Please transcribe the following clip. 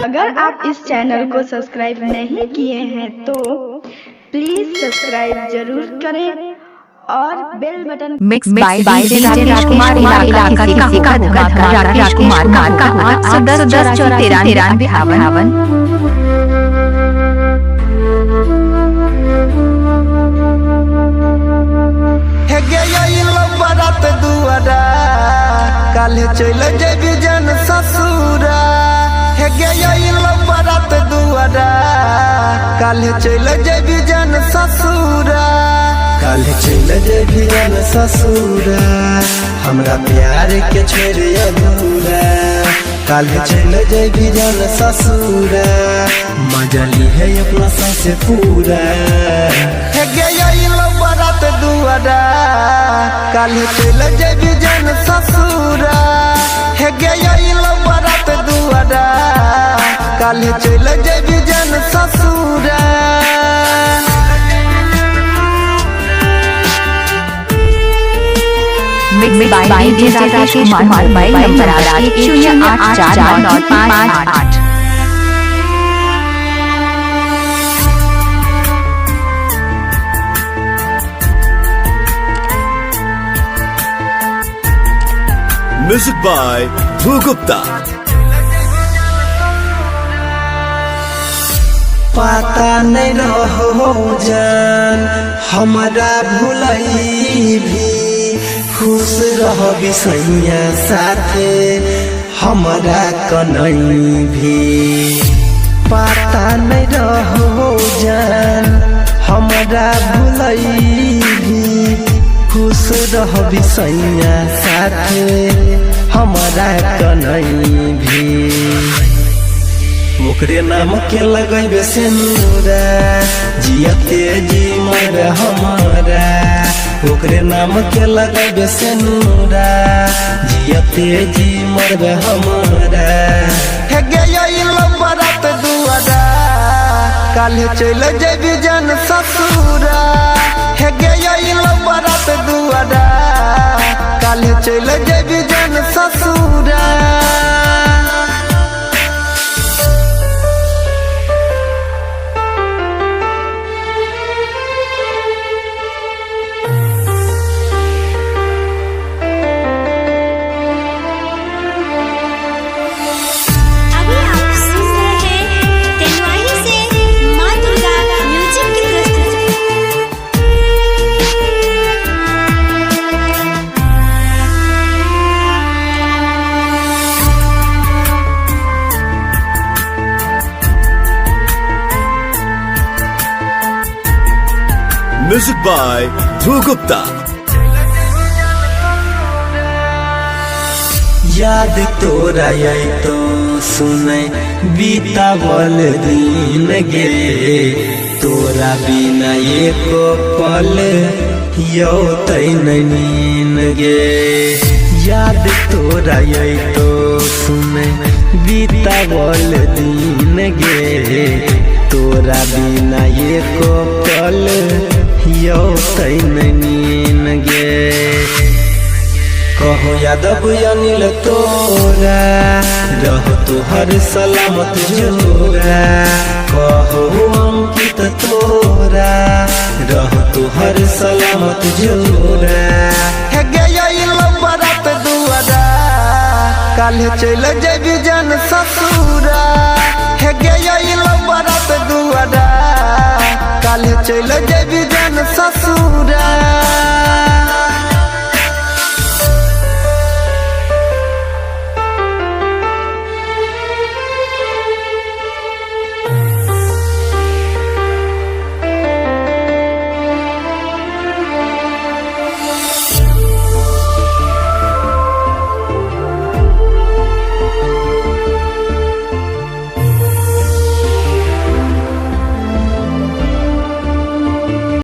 अगर आप इस चैनल को सब्सक्राइब नहीं किए हैं तो प्लीज सब्सक्राइब जरूर करें और बेल बटन। मिक्स बाय राजकुमार इलाका किसी का धमाका राजकुमार का 810 काल चल जेबी जन ससुरा हे गइल बरात दुआरा काल चल जेबी जन ससुरा काल चल जेबी जन ससुरा हमरा प्यार के छोड़ अधूरा काल चल जेबी जन ससुरा मजा ली है अपना से पूरा हे गइल बरात दुआरा काल चल जेबी जन ससुरा हे गइल बरात दुआरा काल चल जेबी जन ससुरा। Mix by Rajkumar mobile number 108499558। Music by Dhruv Gupta. पता नहीं रहो जान हमारा भूलई भी खुश रह बिसैया साथे हमारा कनई भी पता नहीं रहो जान हमारा भूलई भी खुश रह बिसैया साथे हमारा कनई भी ओकरे नाम के लगैबे सिंदूरा जियते जी मर हमारा ओकरे नाम के लगैबे सिंदूरा जियते जी मर हमारा हे गइल बरात दुआरा काल चल जेबी जन ससुरा हे गइल बरात दुआरा काल चल जेबी जन ससुरा। Music by Dhruv Gupta. याद तोरा आई तो सुने बीतावल दिन गे तोरा बिना एको पल यो नीन गे याद तोरा आई तो सुने बीतावल दिन गे तोरा बिना एको पल यो नीन गे कहो यादव अनिल तोरा रह तुहर सलामत जोरा कहो अंकित तोरा रह तुहर सलामत जोरा हे गइल बरात दुआरा काल चल जेबी जन ससुरा हे गइल बरात दुआरा काल चल जेबी